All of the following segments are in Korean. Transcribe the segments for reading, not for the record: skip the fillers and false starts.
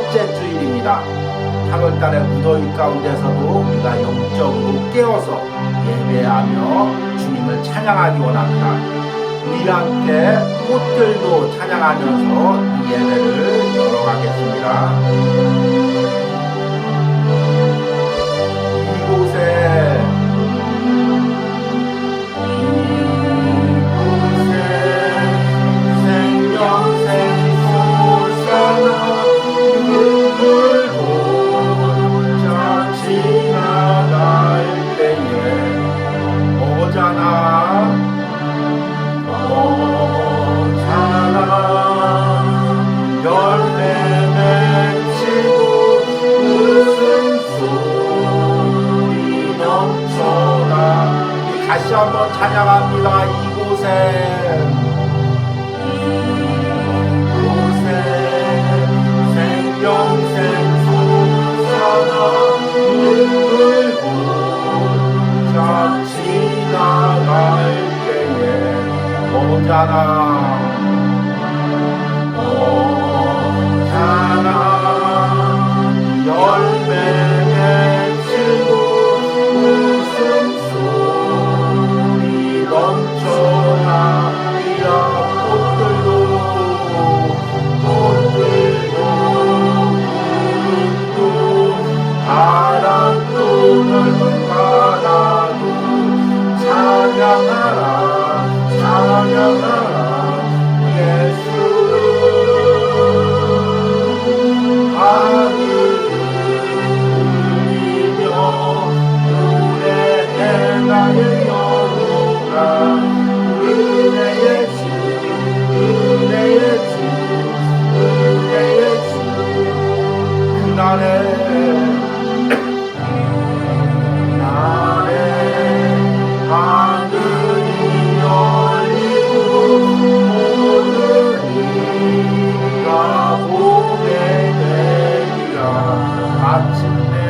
첫째 주일입니다. 8월달의 무더위 가운데서도 우리가 영적으로 깨어서 예배하며 주님을 찬양하기 원합니다. 우리 함께 꽃들도 찬양하면서 이 예배를 열어가겠습니다. 이곳에 다시 한번 찬양합니다. 이곳에 생명생 솟아나 물들고 자 지나갈 때에 오잖아 열매 맺히고 웃음소리 넘쳐나 구름도 바람도 넓은 바다도 찬양하라 예수를 하늘을 울리며 노래해 나의 영혼아 은혜의 주 그날에 하늘이 열리고 모든 이가 보게 되리라. 마침내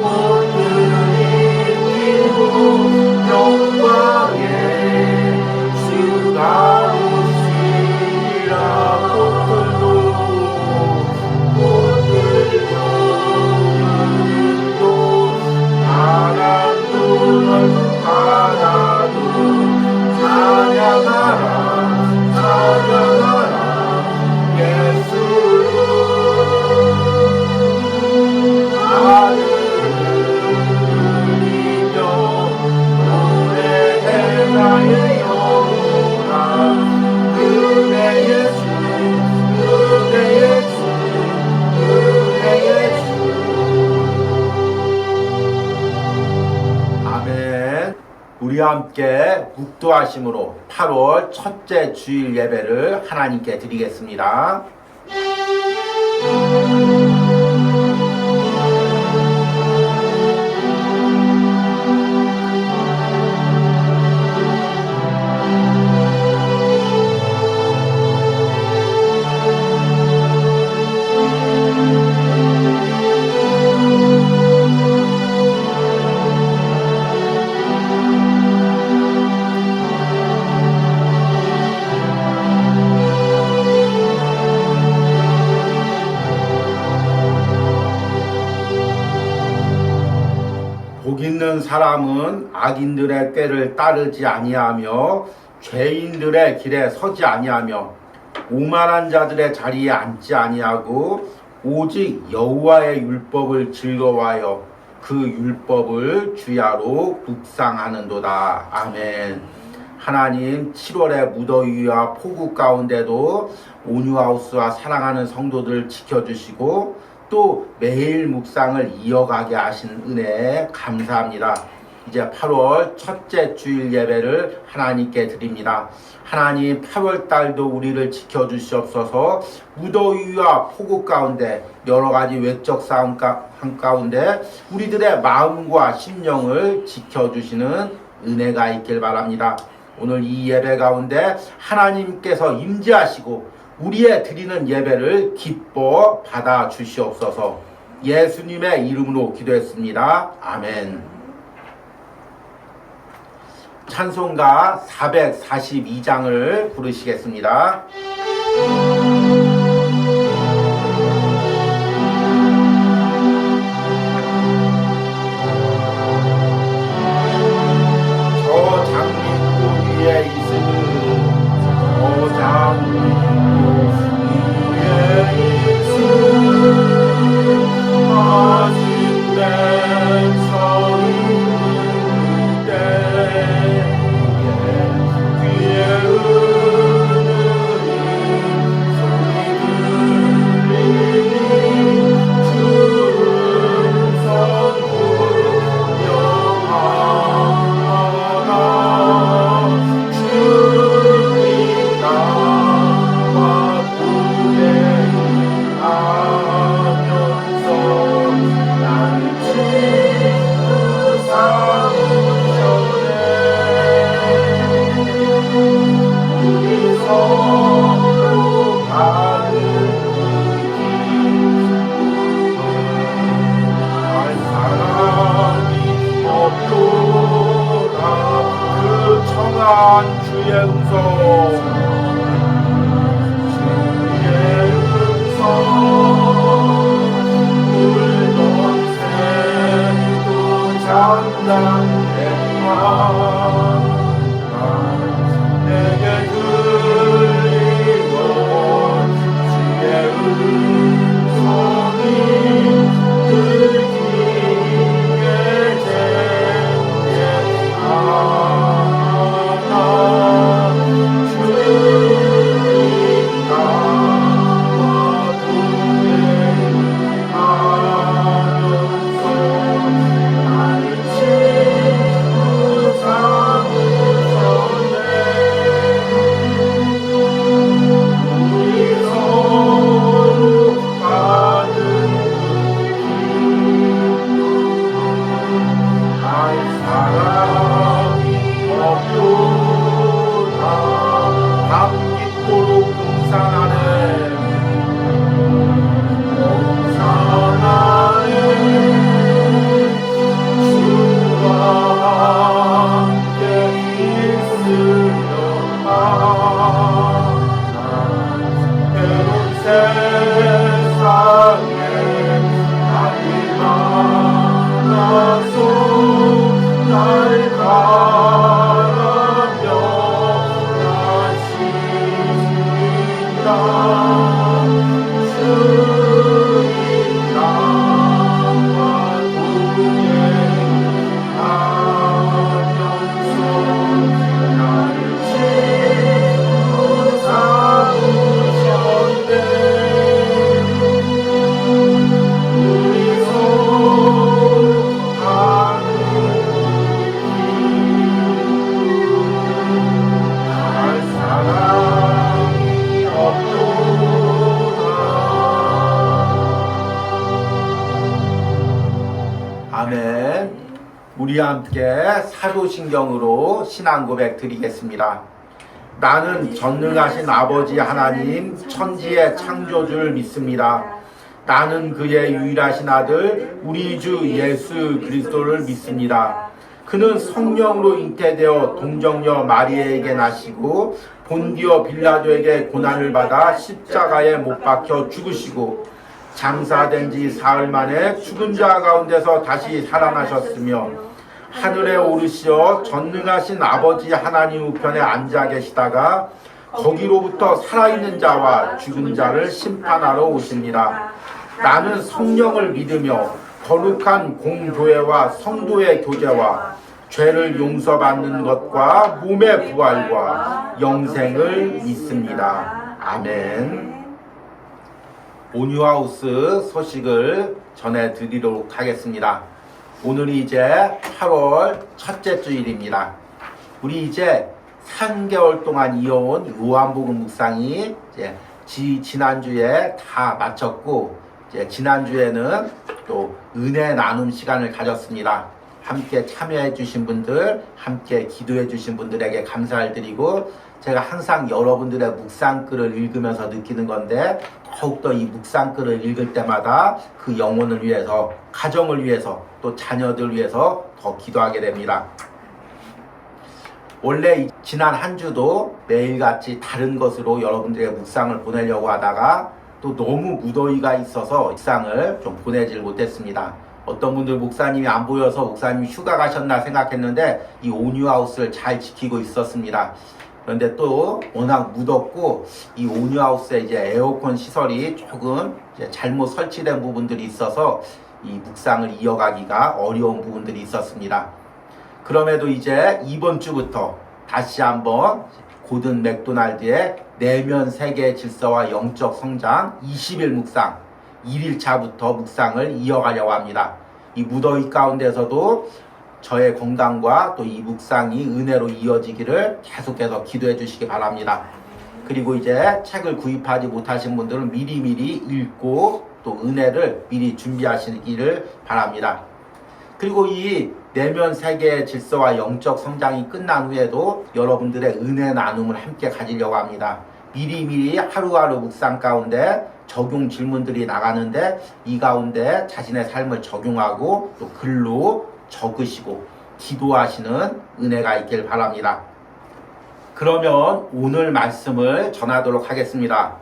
꽃들이 피고 영광의 주가 오시리라. 꽃들도 바람도 넓은 바다도 찬양하라 예수를 하늘을 울리며 노래해 나의 영혼아 은혜의 주 아멘. 우리 함께 묵도하심으로 8월 첫째 주일 예배를 하나님께 드리겠습니다. 복 있는 사람은 악인들의 꾀를 따르지 아니하며 죄인들의 길에 서지 아니하며 오만한 자들의 자리에 앉지 아니하고 오직 여호와의 율법을 즐거워하여 그 율법을 주야로 묵상하는도다. 아멘. 하나님 7월의 무더위와 폭우 가운데도 온유하우스와 사랑하는 성도들 지켜주시고 또 매일 묵상을 이어가게 하신 은혜에 감사합니다. 이제 8월 첫째 주일 예배를 하나님께 드립니다. 하나님 8월달도 우리를 지켜주시옵소서. 무더위와 폭우 가운데 여러가지 외적 싸움 가운데 우리들의 마음과 심령을 지켜주시는 은혜가 있길 바랍니다. 오늘 이 예배 가운데 하나님께서 임재하시고 우리의 드리는 예배를 기뻐 받아 주시옵소서. 예수님의 이름으로 기도했습니다. 아멘. 찬송가 442장을 부르시겠습니다. 저 장미꽃 위에 있으니 저 장미꽃 위에 있으니 아직 서 있는 그대 귀에 흐르는 소리 들리니 푸른 선물 영하다 주님 나와 함께 하면서 나를 지고 삼으셨네. 우리 서로 가는 할 사람이 없도다. 그 청한 주의 음성 울던 새도 장난했나 내게 들리던 주의 음성이 들키게 되게 하나 주님 나와 동행하면서 나를 지고 삼으셨네. 우리 서로 가는 할 사람이 없도다. 밤깊도록 풍산하네. 주와 함께 있으려나 외로운 세상에 나를 만나서 날 바라며 가신다. 주님 나와 동행하면서 나를 지고 삼으셨네. 우리 서로 가는 할 사람이 없도다. 아멘. 우리 함께 사도신경으로 신앙 고백 드리겠습니다. 나는 전능하신 아버지 하나님 천지의 창조주를 믿습니다. 나는 그의 유일하신 아들 우리 주 예수 그리스도를 믿습니다. 그는 성령으로 잉태되어 동정녀 마리아에게 나시고 본디오 빌라도에게 고난을 받아 십자가에 못 박혀 죽으시고 장사된 지 사흘 만에 죽은 자 가운데서 다시 살아나셨으며 하늘에 오르시어 전능하신 아버지 하나님 우편에 앉아 계시다가 거기로부터 살아있는 자와 죽은 자를 심판하러 오십니다. 나는 성령을 믿으며 거룩한 공교회와 성도의 교제와 죄를 용서받는 것과 몸의 부활과 영생을 믿습니다. 아멘. 온유하우스 소식을 전해드리도록 하겠습니다. 오늘이 이제 8월 첫째 주일입니다. 우리 이제 3개월 동안 이어온 요한복음 묵상이 이제 지난주에 다 마쳤고, 이제 지난주에는 또 은혜 나눔 시간을 가졌습니다. 함께 참여해 주신 분들, 함께 기도해 주신 분들에게 감사를 드리고, 제가 항상 여러분들의 묵상글을 읽으면서 느끼는 건데, 더욱더 이 묵상글을 읽을 때마다 그 영혼을 위해서, 가정을 위해서, 또 자녀들 위해서 더 기도하게 됩니다. 원래 지난 한 주도 매일같이 다른 것으로 여러분들의 묵상을 보내려고 하다가 또 너무 무더위가 있어서 묵상을 좀 보내질 못했습니다. 어떤 분들 목사님이 안 보여서 목사님이 휴가 가셨나 생각했는데 이 온유하우스를 잘 지키고 있었습니다. 그런데 또 워낙 무덥고 이 온유하우스에 이제 에어컨 시설이 조금 이제 잘못 설치된 부분들이 있어서 이 묵상을 이어가기가 어려운 부분들이 있었습니다. 그럼에도 이제 이번 주부터 다시 한번 고든 맥도날드의 내면 세계 질서와 영적 성장 20일 묵상 1일차부터 묵상을 이어가려고 합니다. 이 무더위 가운데서도 저의 건강과 또 이 묵상이 은혜로 이어지기를 계속해서 기도해 주시기 바랍니다. 그리고 이제 책을 구입하지 못하신 분들은 미리미리 읽고 또 은혜를 미리 준비하시기를 바랍니다. 그리고 이 내면 세계의 질서와 영적 성장이 끝난 후에도 여러분들의 은혜 나눔을 함께 가지려고 합니다. 미리미리 하루하루 묵상 가운데 적용 질문들이 나가는데 이 가운데 자신의 삶을 적용하고 또 글로 적으시고 기도하시는 은혜가 있길 바랍니다. 그러면 오늘 말씀을 전하도록 하겠습니다.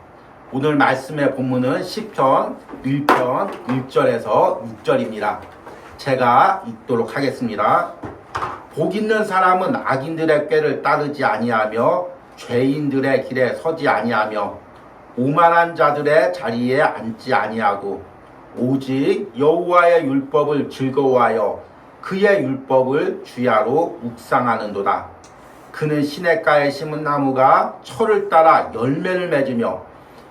오늘 말씀의 본문은 시편 1편 1절에서 6절입니다. 제가 읽도록 하겠습니다. 복 있는 사람은 악인들의 꾀를 따르지 아니하며 죄인들의 길에 서지 아니하며 오만한 자들의 자리에 앉지 아니하고 오직 여호와의 율법을 즐거워하여 그의 율법을 주야로 묵상하는도다. 그는 시냇가에 심은 나무가 철을 따라 열매를 맺으며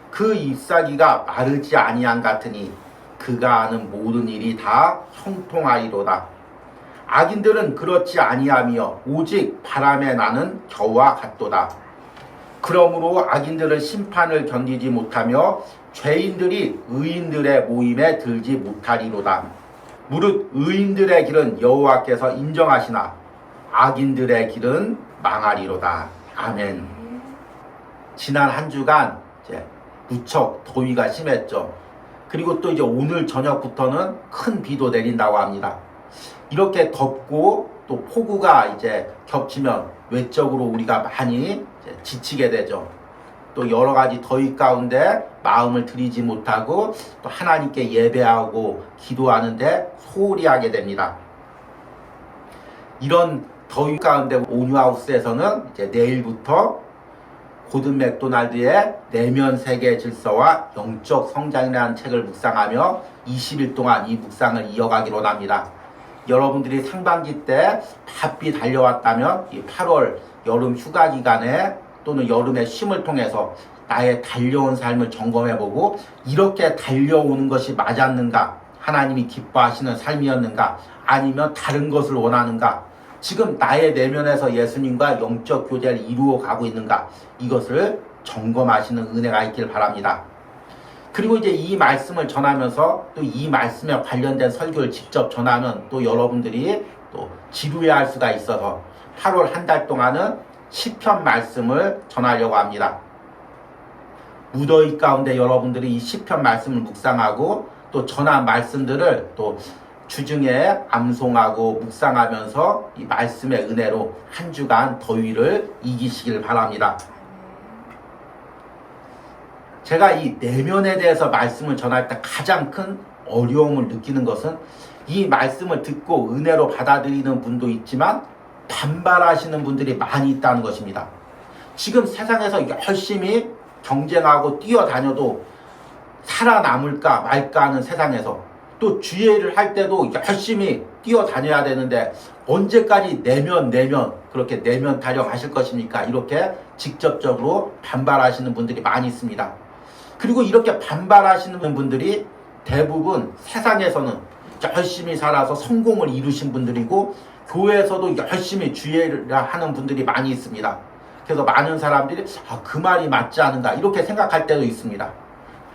그 잎사귀가 마르지 아니한 같으니 그가 하는 모든 일이 다 형통하리로다. 악인들은 그렇지 아니하며 오직 바람에 나는 겨와 같도다. 그러므로 악인들은 심판을 견디지 못하며 죄인들이 의인들의 모임에 들지 못하리로다. 무릇 의인들의 길은 여호와께서 인정하시나 악인들의 길은 망하리로다. 아멘. 지난 한 주간 이제 무척 더위가 심했죠. 그리고 또 이제 오늘 저녁부터는 큰 비도 내린다고 합니다. 이렇게 덥고 또 폭우가 이제 겹치면 외적으로 우리가 많이 지치게 되죠. 또 여러 가지 더위 가운데 마음을 들이지 못하고 또 하나님께 예배하고 기도하는데 소홀히 하게 됩니다. 이런 더위 가운데 온유하우스에서는 이제 내일부터 고든 맥도날드의 내면 세계 질서와 영적 성장이라는 책을 묵상하며 20일 동안 이 묵상을 이어가기로 합니다. 여러분들이 상반기 때 바삐 달려왔다면 이 8월 여름 휴가 기간에 또는 여름의 쉼을 통해서 나의 달려온 삶을 점검해보고 이렇게 달려오는 것이 맞았는가? 하나님이 기뻐하시는 삶이었는가? 아니면 다른 것을 원하는가? 지금 나의 내면에서 예수님과 영적 교제를 이루어 가고 있는가? 이것을 점검하시는 은혜가 있길 바랍니다. 그리고 이제 이 말씀을 전하면서 또 이 말씀에 관련된 설교를 직접 전하면 또 여러분들이 또 지루해할 수가 있어서 8월 한 달 동안은 시편 말씀을 전하려고 합니다. 무더위 가운데 여러분들이 이 시편 말씀을 묵상하고 또 전한 말씀들을 또 주중에 암송하고 묵상하면서 이 말씀의 은혜로 한 주간 더위를 이기시길 바랍니다. 제가 이 내면에 대해서 말씀을 전할 때 가장 큰 어려움을 느끼는 것은 이 말씀을 듣고 은혜로 받아들이는 분도 있지만 반발하시는 분들이 많이 있다는 것입니다. 지금 세상에서 열심히 경쟁하고 뛰어다녀도 살아남을까 말까 하는 세상에서 또 주예를 할 때도 열심히 뛰어다녀야 되는데 언제까지 내면 그렇게 내면 타령하실 것입니까? 이렇게 직접적으로 반발하시는 분들이 많이 있습니다. 그리고 이렇게 반발하시는 분들이 대부분 세상에서는 열심히 살아서 성공을 이루신 분들이고 교회에서도 열심히 주예를 하는 분들이 많이 있습니다. 그래서 많은 사람들이 그 말이 맞지 않은가 이렇게 생각할 때도 있습니다.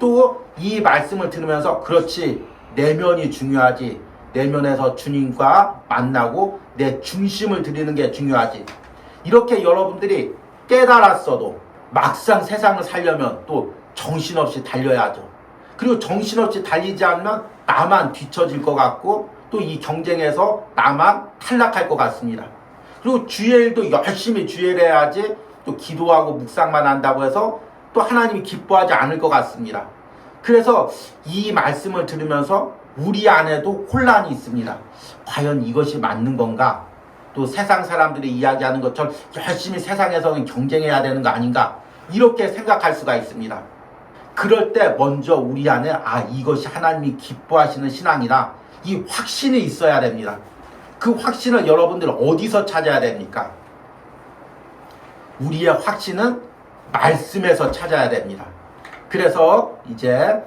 또 이 말씀을 들으면서 그렇지 내면이 중요하지, 내면에서 주님과 만나고 내 중심을 드리는 게 중요하지, 이렇게 여러분들이 깨달았어도 막상 세상을 살려면 또 정신없이 달려야죠. 그리고 정신없이 달리지 않으면 나만 뒤처질 것 같고 또 이 경쟁에서 나만 탈락할 것 같습니다. 그리고 주일도 열심히 주일해야지 또 기도하고 묵상만 한다고 해서 또 하나님이 기뻐하지 않을 것 같습니다. 그래서 이 말씀을 들으면서 우리 안에도 혼란이 있습니다. 과연 이것이 맞는 건가? 또 세상 사람들이 이야기하는 것처럼 열심히 세상에서는 경쟁해야 되는 거 아닌가? 이렇게 생각할 수가 있습니다. 그럴 때 먼저 우리 안에 이것이 하나님이 기뻐하시는 신앙이다. 이 확신이 있어야 됩니다. 그 확신을 여러분들 어디서 찾아야 됩니까? 우리의 확신은 말씀에서 찾아야 됩니다. 그래서 이제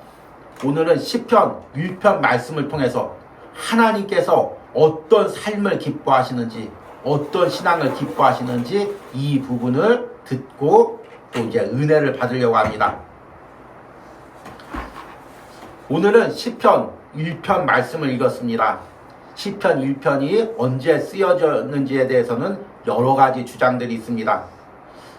오늘은 시편 1편 말씀을 통해서 하나님께서 어떤 삶을 기뻐하시는지, 어떤 신앙을 기뻐하시는지 이 부분을 듣고 또 이제 은혜를 받으려고 합니다. 오늘은 시편 1편 말씀을 읽었습니다. 시편 1편이 언제 쓰여졌는지에 대해서는 여러 가지 주장들이 있습니다.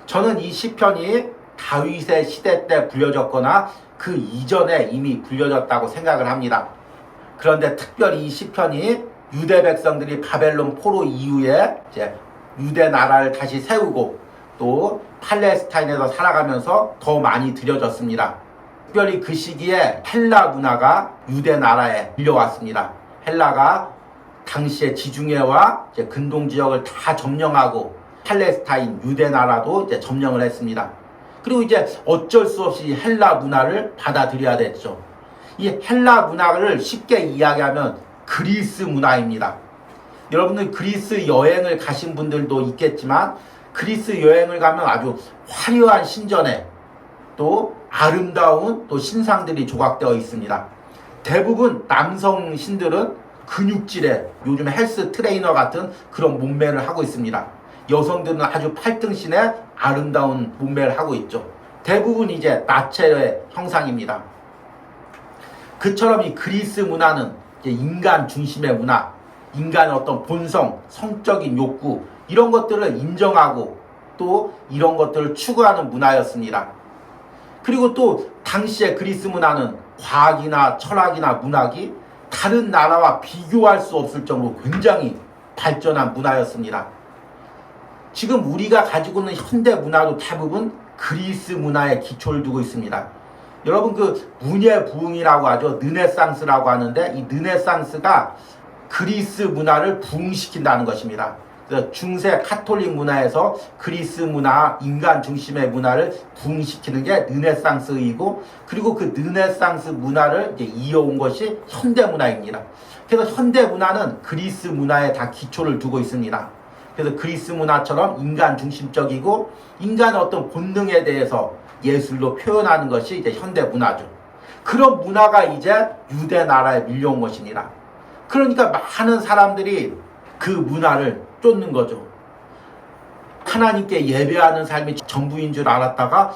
저는 이 시편이 다윗의 시대 때 불려졌거나 그 이전에 이미 불려졌다고 생각을 합니다. 그런데 특별히 이 시편이 유대 백성들이 바벨론 포로 이후에 이제 유대 나라를 다시 세우고 또 팔레스타인에서 살아가면서 더 많이 들여졌습니다. 특별히 그 시기에 헬라 문화가 유대 나라에 밀려왔습니다. 헬라가 당시에 지중해와 이제 근동 지역을 다 점령하고 팔레스타인 유대 나라도 이제 점령을 했습니다. 그리고 이제 어쩔 수 없이 헬라 문화를 받아들여야 됐죠. 이 헬라 문화를 쉽게 이야기하면 그리스 문화입니다. 여러분들 그리스 여행을 가신 분들도 있겠지만 그리스 여행을 가면 아주 화려한 신전에 또 아름다운 또 신상들이 조각되어 있습니다. 대부분 남성 신들은 근육질의 요즘 헬스 트레이너 같은 그런 몸매를 하고 있습니다. 여성들은 아주 팔등신의 아름다운 몸매를 하고 있죠. 대부분 이제 나체의 형상입니다. 그처럼 이 그리스 문화는 이제 인간 중심의 문화, 인간의 어떤 본성, 성적인 욕구 이런 것들을 인정하고 또 이런 것들을 추구하는 문화였습니다. 그리고 또 당시의 그리스 문화는 과학이나 철학이나 문학이 다른 나라와 비교할 수 없을 정도로 굉장히 발전한 문화였습니다. 지금 우리가 가지고 있는 현대 문화도 대부분 그리스 문화에 기초를 두고 있습니다. 여러분 그 문예 부흥이라고 하죠. 르네상스라고 하는데 이 르네상스가 그리스 문화를 부흥시킨다는 것입니다. 그래서 중세 카톨릭 문화에서 그리스 문화, 인간 중심의 문화를 부흥시키는 게 르네상스이고 그리고 그 르네상스 문화를 이제 이어온 것이 현대 문화입니다. 그래서 현대 문화는 그리스 문화에 다 기초를 두고 있습니다. 그래서 그리스 문화처럼 인간 중심적이고 인간의 어떤 본능에 대해서 예술로 표현하는 것이 이제 현대 문화죠. 그런 문화가 이제 유대 나라에 밀려온 것입니다. 그러니까 많은 사람들이 그 문화를 쫓는 거죠. 하나님께 예배하는 삶이 전부인 줄 알았다가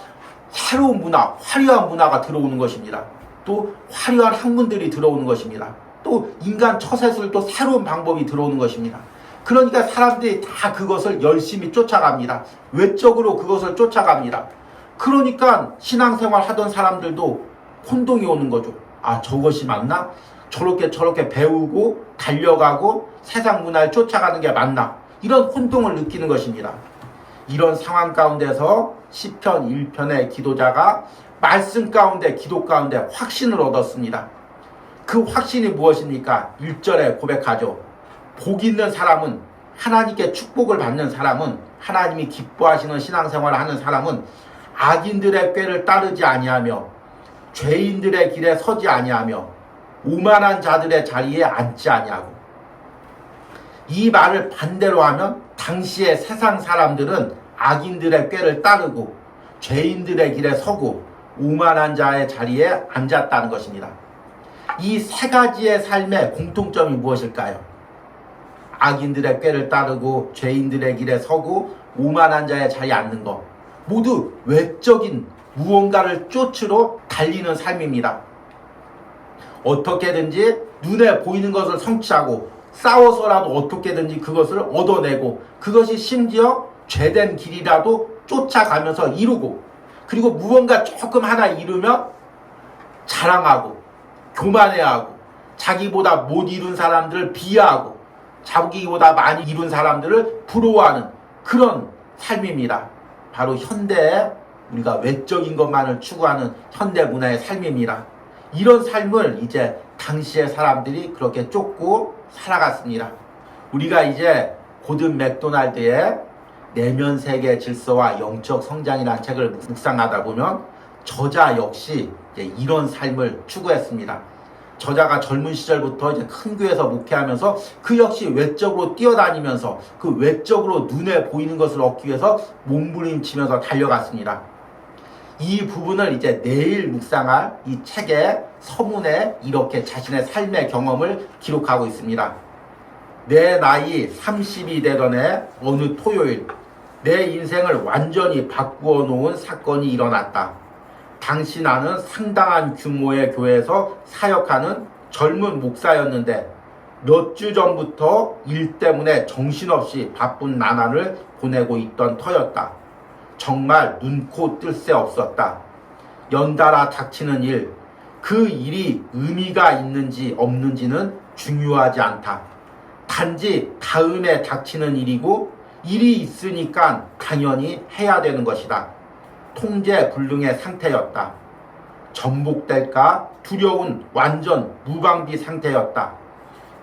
새로운 문화, 화려한 문화가 들어오는 것입니다. 또 화려한 학문들이 들어오는 것입니다. 또 인간 처세술도 새로운 방법이 들어오는 것입니다. 그러니까 사람들이 다 그것을 열심히 쫓아갑니다. 외적으로 그것을 쫓아갑니다. 그러니까 신앙생활 하던 사람들도 혼동이 오는 거죠. 저것이 맞나? 저렇게 배우고 달려가고 세상 문화를 쫓아가는 게 맞나? 이런 혼동을 느끼는 것입니다. 이런 상황 가운데서 시편 1편의 기도자가 말씀 가운데 기도 가운데 확신을 얻었습니다. 그 확신이 무엇입니까? 1절에 고백하죠. 복 있는 사람은 하나님께 축복을 받는 사람은 하나님이 기뻐하시는 신앙생활을 하는 사람은 악인들의 꾀를 따르지 아니하며 죄인들의 길에 서지 아니하며 오만한 자들의 자리에 앉지 아니하고 이 말을 반대로 하면 당시의 세상 사람들은 악인들의 꾀를 따르고 죄인들의 길에 서고 오만한 자의 자리에 앉았다는 것입니다. 이 세 가지의 삶의 공통점이 무엇일까요? 악인들의 꾀를 따르고 죄인들의 길에 서고 오만한 자의 자리에 앉는 것 모두 외적인 무언가를 쫓으러 달리는 삶입니다. 어떻게든지 눈에 보이는 것을 성취하고 싸워서라도 어떻게든지 그것을 얻어내고 그것이 심지어 죄된 길이라도 쫓아가면서 이루고 그리고 무언가 조금 하나 이루면 자랑하고 교만해하고 자기보다 못 이룬 사람들을 비하하고 자기보다 많이 이룬 사람들을 부러워하는 그런 삶입니다. 바로 현대의 우리가 외적인 것만을 추구하는 현대 문화의 삶입니다. 이런 삶을 이제 당시의 사람들이 그렇게 쫓고 살아갔습니다. 우리가 이제 고든 맥도날드의 내면 세계 질서와 영적 성장이라는 책을 묵상하다 보면 저자 역시 이제 이런 삶을 추구했습니다. 저자가 젊은 시절부터 이제 큰 교회에서 목회하면서 그 역시 외적으로 뛰어다니면서 그 외적으로 눈에 보이는 것을 얻기 위해서 몸부림치면서 달려갔습니다. 이 부분을 이제 내일 묵상할 이 책의 서문에 이렇게 자신의 삶의 경험을 기록하고 있습니다. 내 나이 30이 되던 해 어느 토요일 내 인생을 완전히 바꾸어 놓은 사건이 일어났다. 당시 나는 상당한 규모의 교회에서 사역하는 젊은 목사였는데 몇 주 전부터 일 때문에 정신없이 바쁜 나날을 보내고 있던 터였다. 정말 눈코 뜰 새 없었다. 연달아 닥치는 일, 그 일이 의미가 있는지 없는지는 중요하지 않다. 단지 다음에 닥치는 일이고 일이 있으니까 당연히 해야 되는 것이다. 통제 불능의 상태였다. 전복될까 두려운 완전 무방비 상태였다.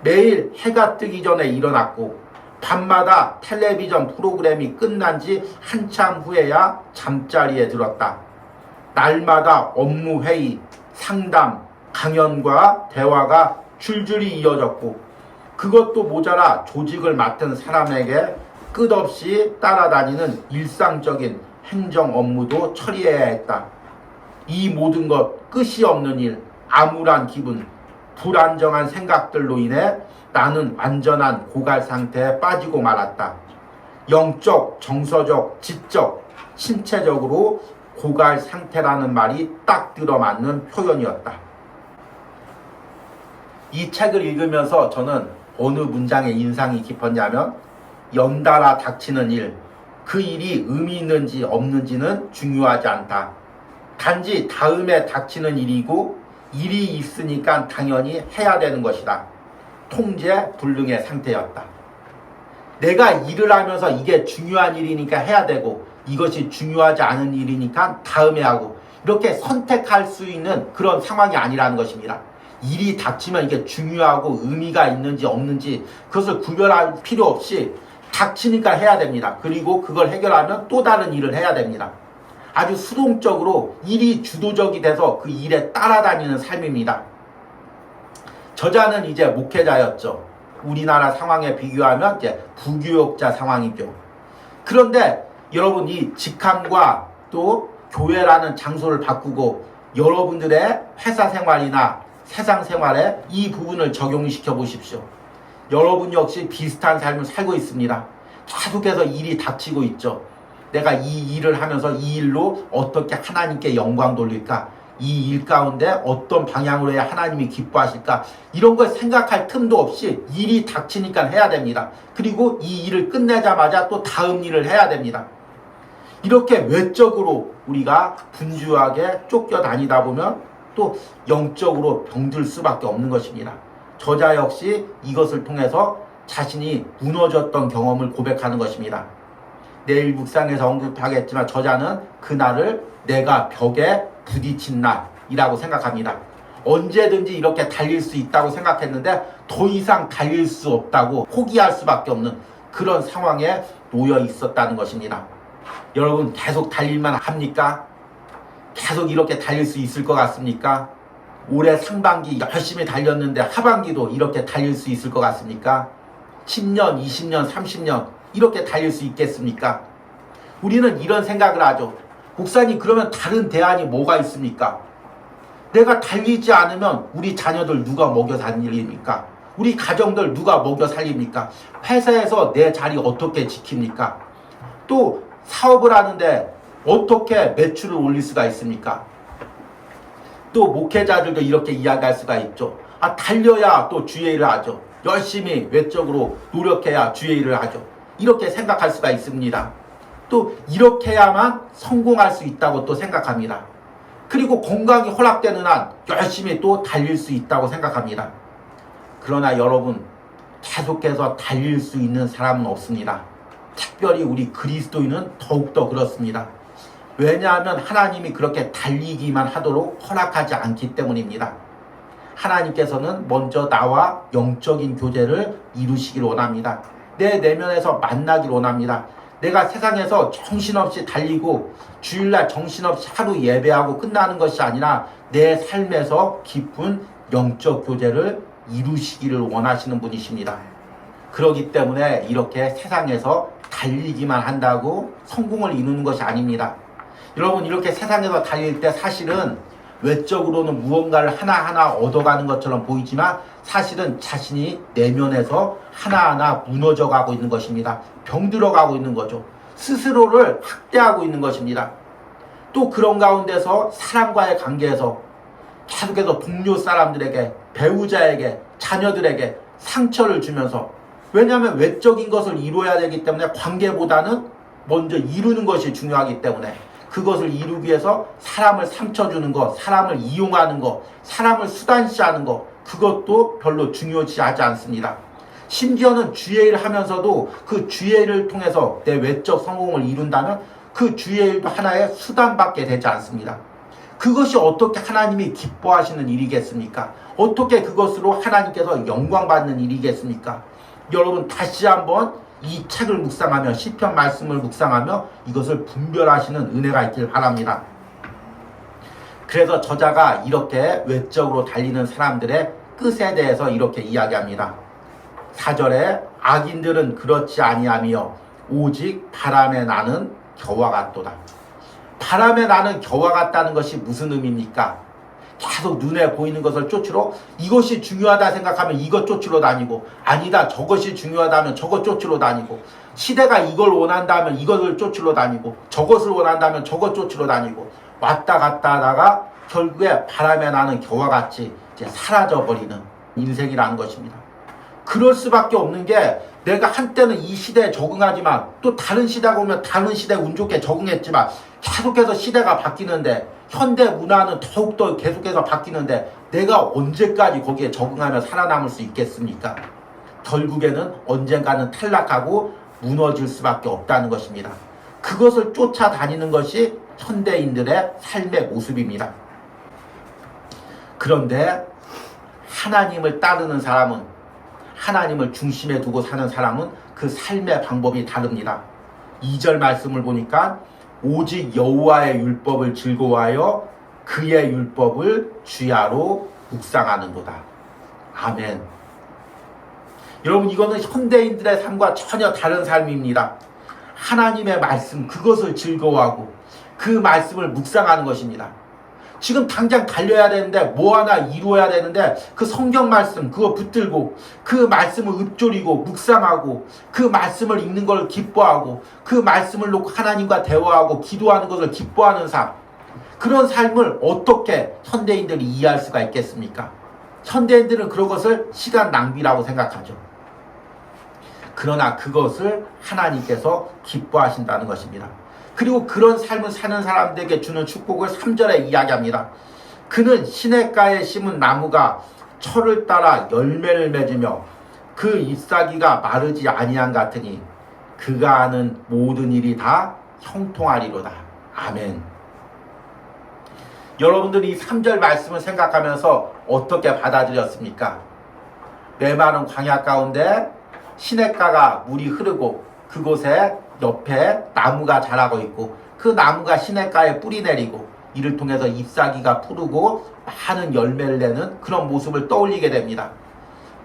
매일 해가 뜨기 전에 일어났고 밤마다 텔레비전 프로그램이 끝난 지 한참 후에야 잠자리에 들었다. 날마다 업무 회의, 상담, 강연과 대화가 줄줄이 이어졌고 그것도 모자라 조직을 맡은 사람에게 끝없이 따라다니는 일상적인 행정 업무도 처리해야 했다. 이 모든 것 끝이 없는 일, 암울한 기분, 불안정한 생각들로 인해 나는 완전한 고갈 상태에 빠지고 말았다. 영적, 정서적, 지적, 신체적으로 고갈 상태라는 말이 딱 들어맞는 표현이었다. 이 책을 읽으면서 저는 어느 문장에 인상이 깊었냐면 연달아 닥치는 일, 그 일이 의미 있는지 없는지는 중요하지 않다. 단지 다음에 닥치는 일이고 일이 있으니까 당연히 해야 되는 것이다. 통제 불능의 상태였다. 내가 일을 하면서 이게 중요한 일이니까 해야 되고 이것이 중요하지 않은 일이니까 다음에 하고 이렇게 선택할 수 있는 그런 상황이 아니라는 것입니다. 일이 닥치면 이게 중요하고 의미가 있는지 없는지 그것을 구별할 필요 없이 닥치니까 해야 됩니다. 그리고 그걸 해결하면 또 다른 일을 해야 됩니다. 아주 수동적으로 일이 주도적이 돼서 그 일에 따라다니는 삶입니다. 저자는 이제 목회자였죠. 우리나라 상황에 비교하면 이제 부교역자 상황이죠. 그런데 여러분 이 직함과 또 교회라는 장소를 바꾸고 여러분들의 회사 생활이나 세상 생활에 이 부분을 적용시켜 보십시오. 여러분 역시 비슷한 삶을 살고 있습니다. 계속해서 일이 닥치고 있죠. 내가 이 일을 하면서 이 일로 어떻게 하나님께 영광 돌릴까? 이 일 가운데 어떤 방향으로 해야 하나님이 기뻐하실까? 이런 걸 생각할 틈도 없이 일이 닥치니까 해야 됩니다. 그리고 이 일을 끝내자마자 또 다음 일을 해야 됩니다. 이렇게 외적으로 우리가 분주하게 쫓겨다니다 보면 또 영적으로 병들 수밖에 없는 것입니다. 저자 역시 이것을 통해서 자신이 무너졌던 경험을 고백하는 것입니다. 내일 묵상에서 언급하겠지만 저자는 그날을 내가 벽에 부딪힌 날이라고 생각합니다. 언제든지 이렇게 달릴 수 있다고 생각했는데 더 이상 달릴 수 없다고 포기할 수밖에 없는 그런 상황에 놓여 있었다는 것입니다. 여러분 계속 달릴만 합니까? 계속 이렇게 달릴 수 있을 것 같습니까? 올해 상반기 열심히 달렸는데 하반기도 이렇게 달릴 수 있을 것 같습니까? 10년, 20년, 30년 이렇게 달릴 수 있겠습니까? 우리는 이런 생각을 하죠. 목사님 그러면 다른 대안이 뭐가 있습니까? 내가 달리지 않으면 우리 자녀들 누가 먹여 살립니까? 우리 가정들 누가 먹여 살립니까? 회사에서 내 자리 어떻게 지킵니까? 또 사업을 하는데 어떻게 매출을 올릴 수가 있습니까? 또 목회자들도 이렇게 이야기할 수가 있죠. 달려야 또 주의 일을 하죠. 열심히 외적으로 노력해야 주의 일을 하죠. 이렇게 생각할 수가 있습니다. 또 이렇게 해야만 성공할 수 있다고 또 생각합니다. 그리고 건강이 허락되는 한 열심히 또 달릴 수 있다고 생각합니다. 그러나 여러분 계속해서 달릴 수 있는 사람은 없습니다. 특별히 우리 그리스도인은 더욱더 그렇습니다. 왜냐하면 하나님이 그렇게 달리기만 하도록 허락하지 않기 때문입니다. 하나님께서는 먼저 나와 영적인 교제를 이루시길 원합니다. 내 내면에서 만나길 원합니다. 내가 세상에서 정신없이 달리고 주일날 정신없이 하루 예배하고 끝나는 것이 아니라 내 삶에서 깊은 영적 교제를 이루시기를 원하시는 분이십니다. 그렇기 때문에 이렇게 세상에서 달리기만 한다고 성공을 이루는 것이 아닙니다. 여러분, 이렇게 세상에서 달릴 때 사실은 외적으로는 무언가를 하나하나 얻어가는 것처럼 보이지만 사실은 자신이 내면에서 하나하나 무너져가고 있는 것입니다. 병들어가고 있는 거죠. 스스로를 학대하고 있는 것입니다. 또 그런 가운데서 사람과의 관계에서 계속해서 동료 사람들에게, 배우자에게, 자녀들에게 상처를 주면서, 왜냐하면 외적인 것을 이루어야 되기 때문에 관계보다는 먼저 이루는 것이 중요하기 때문에 그것을 이루기 위해서 사람을 상처 주는 것, 사람을 이용하는 것, 사람을 수단시하는 것, 그것도 별로 중요시하지 않습니다. 심지어는 주의를 하면서도 그 주의를 통해서 내 외적 성공을 이룬다면 그 주의도 하나의 수단밖에 되지 않습니다. 그것이 어떻게 하나님이 기뻐하시는 일이겠습니까? 어떻게 그것으로 하나님께서 영광받는 일이겠습니까? 여러분, 다시 한번 이 책을 묵상하며 시편 말씀을 묵상하며 이것을 분별하시는 은혜가 있길 바랍니다. 그래서 저자가 이렇게 외적으로 달리는 사람들의 끝에 대해서 이렇게 이야기합니다. 4절에 악인들은 그렇지 아니하며 오직 바람에 나는 겨와 같도다. 바람에 나는 겨와 같다는 것이 무슨 의미입니까? 계속 눈에 보이는 것을 쫓으러, 이것이 중요하다 생각하면 이것 쫓으러 다니고, 아니다 저것이 중요하다면 저것 쫓으러 다니고, 시대가 이걸 원한다면 이것을 쫓으러 다니고, 저것을 원한다면 저것 쫓으러 다니고, 왔다 갔다 하다가 결국에 바람에 나는 겨와 같이 이제 사라져버리는 인생이라는 것입니다. 그럴 수밖에 없는 게, 내가 한때는 이 시대에 적응하지만 또 다른 시대가 오면 다른 시대에 운 좋게 적응했지만 계속해서 시대가 바뀌는데, 현대 문화는 더욱더 계속해서 바뀌는데 내가 언제까지 거기에 적응하며 살아남을 수 있겠습니까? 결국에는 언젠가는 탈락하고 무너질 수밖에 없다는 것입니다. 그것을 쫓아다니는 것이 현대인들의 삶의 모습입니다. 그런데 하나님을 따르는 사람은, 하나님을 중심에 두고 사는 사람은 그 삶의 방법이 다릅니다. 2절 말씀을 보니까 오직 여호와의 율법을 즐거워하여 그의 율법을 주야로 묵상하는도다. 아멘. 여러분, 이거는 현대인들의 삶과 전혀 다른 삶입니다. 하나님의 말씀, 그것을 즐거워하고 그 말씀을 묵상하는 것입니다. 지금 당장 달려야 되는데, 뭐 하나 이루어야 되는데 그 성경 말씀 그거 붙들고 그 말씀을 읊조리고 묵상하고 그 말씀을 읽는 걸 기뻐하고 그 말씀을 놓고 하나님과 대화하고 기도하는 것을 기뻐하는 삶, 그런 삶을 어떻게 현대인들이 이해할 수가 있겠습니까? 현대인들은 그런 것을 시간 낭비라고 생각하죠. 그러나 그것을 하나님께서 기뻐하신다는 것입니다. 그리고 그런 삶을 사는 사람들에게 주는 축복을 3절에 이야기합니다. 그는 시냇가에 심은 나무가 철을 따라 열매를 맺으며 그 잎사귀가 마르지 아니한 같으니 그가 하는 모든 일이 다 형통하리로다. 아멘. 여러분들이 이 3절 말씀을 생각하면서 어떻게 받아들였습니까? 메마른 광야 가운데 시냇가가 물이 흐르고 그곳에 옆에 나무가 자라고 있고 그 나무가 시냇가에 뿌리 내리고 이를 통해서 잎사귀가 푸르고 많은 열매를 내는 그런 모습을 떠올리게 됩니다.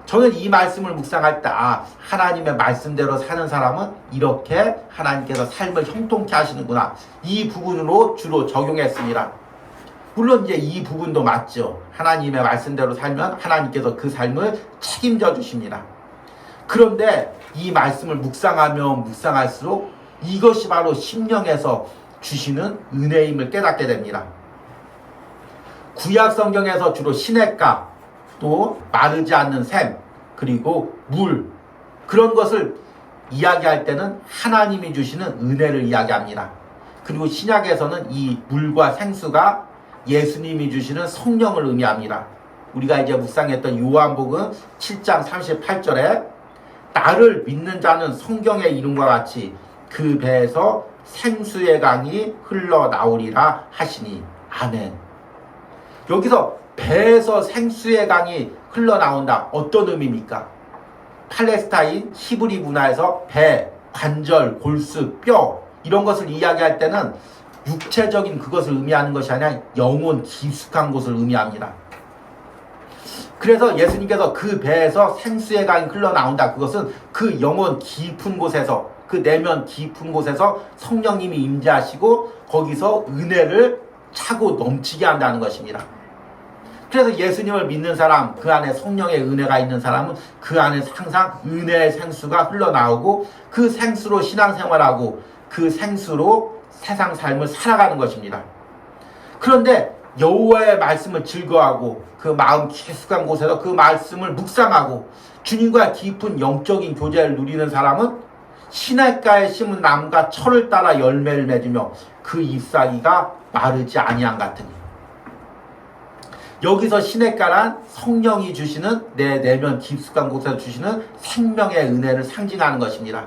저는 이 말씀을 묵상할 때 하나님의 말씀대로 사는 사람은 이렇게 하나님께서 삶을 형통케 하시는구나, 이 부분으로 주로 적용했습니다. 물론 이제 이 부분도 맞죠. 하나님의 말씀대로 살면 하나님께서 그 삶을 책임져 주십니다. 그런데 이 말씀을 묵상하면 묵상할수록 이것이 바로 심령에서 주시는 은혜임을 깨닫게 됩니다. 구약 성경에서 주로 시냇가, 또 마르지 않는 샘, 그리고 물, 그런 것을 이야기할 때는 하나님이 주시는 은혜를 이야기합니다. 그리고 신약에서는 이 물과 생수가 예수님이 주시는 성령을 의미합니다. 우리가 이제 묵상했던 요한복음 7장 38절에 나를 믿는 자는 성경의 이름과 같이 그 배에서 생수의 강이 흘러나오리라 하시니. 아멘. 여기서 배에서 생수의 강이 흘러나온다. 어떤 의미입니까? 팔레스타인 히브리 문화에서 배, 관절, 골수, 뼈 이런 것을 이야기할 때는 육체적인 그것을 의미하는 것이 아니라 영혼 깊숙한 곳을 의미합니다. 그래서 예수님께서 그 배에서 생수의 강이 흘러나온다. 그것은 그 영혼 깊은 곳에서, 그 내면 깊은 곳에서 성령님이 임재하시고 거기서 은혜를 차고 넘치게 한다는 것입니다. 그래서 예수님을 믿는 사람, 그 안에 성령의 은혜가 있는 사람은 그 안에 항상 은혜의 생수가 흘러나오고 그 생수로 신앙생활하고 그 생수로 세상 삶을 살아가는 것입니다. 그런데 여호와의 말씀을 즐거워하고 그 마음 깊숙한 곳에서 그 말씀을 묵상하고 주님과 깊은 영적인 교제를 누리는 사람은 시냇가에 심은 나무가 철을 따라 열매를 맺으며 그 잎사귀가 마르지 아니한 같으니. 여기서 시냇가란 성령이 주시는 내 내면 깊숙한 곳에서 주시는 생명의 은혜를 상징하는 것입니다.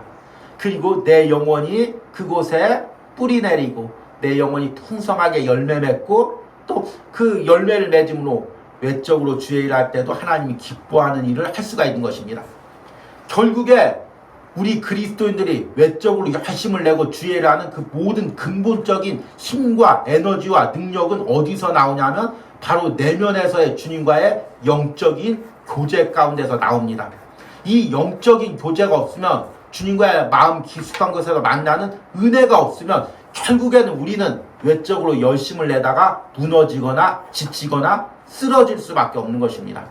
그리고 내 영혼이 그곳에 뿌리 내리고 내 영혼이 풍성하게 열매 맺고 또 그 열매를 맺음으로 외적으로 주의 일을 할 때도 하나님이 기뻐하는 일을 할 수가 있는 것입니다. 결국에 우리 그리스도인들이 외적으로 열심을 내고 주의 일을 하는 그 모든 근본적인 힘과 에너지와 능력은 어디서 나오냐면 바로 내면에서의 주님과의 영적인 교제 가운데서 나옵니다. 이 영적인 교제가 없으면 주님과의 마음 깊숙한 곳에서 만나는 은혜가 없으면 결국에는 우리는 외적으로 열심을 내다가 무너지거나 지치거나 쓰러질 수밖에 없는 것입니다.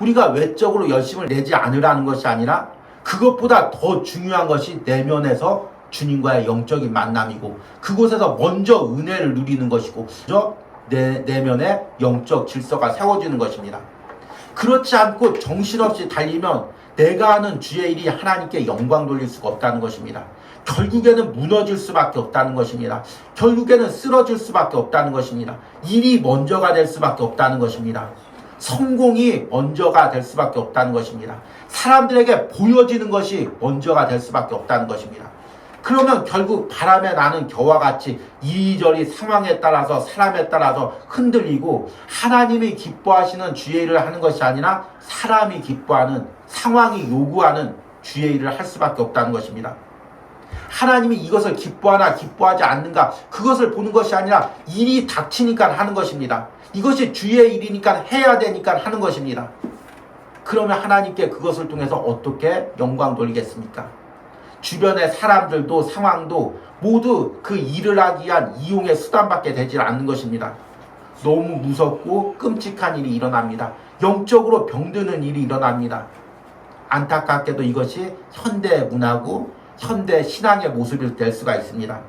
우리가 외적으로 열심을 내지 않으라는 것이 아니라 그것보다 더 중요한 것이 내면에서 주님과의 영적인 만남이고 그곳에서 먼저 은혜를 누리는 것이고 먼저 내면에 영적 질서가 세워지는 것입니다. 그렇지 않고 정신없이 달리면 내가 하는 주의 일이 하나님께 영광 돌릴 수가 없다는 것입니다. 결국에는 무너질 수밖에 없다는 것입니다. 결국에는 쓰러질 수밖에 없다는 것입니다. 일이 먼저가 될 수밖에 없다는 것입니다. 성공이 먼저가 될 수밖에 없다는 것입니다. 사람들에게 보여지는 것이 먼저가 될 수밖에 없다는 것입니다. 그러면 결국 바람에 나는 겨와 같이 이리저리 상황에 따라서 사람에 따라서 흔들리고 하나님이 기뻐하시는 주의 일을 하는 것이 아니라 사람이 기뻐하는 상황이 요구하는 주의 일을 할 수밖에 없다는 것입니다. 하나님이 이것을 기뻐하나 기뻐하지 않는가 그것을 보는 것이 아니라 일이 닥치니까 하는 것입니다. 이것이 주의 일이니까 해야 되니까 하는 것입니다. 그러면 하나님께 그것을 통해서 어떻게 영광 돌리겠습니까? 주변의 사람들도 상황도 모두 그 일을 하기 위한 이용의 수단밖에 되지 않는 것입니다. 너무 무섭고 끔찍한 일이 일어납니다. 영적으로 병드는 일이 일어납니다. 안타깝게도 이것이 현대 문화고 현대 신앙의 모습이 될 수가 있습니다.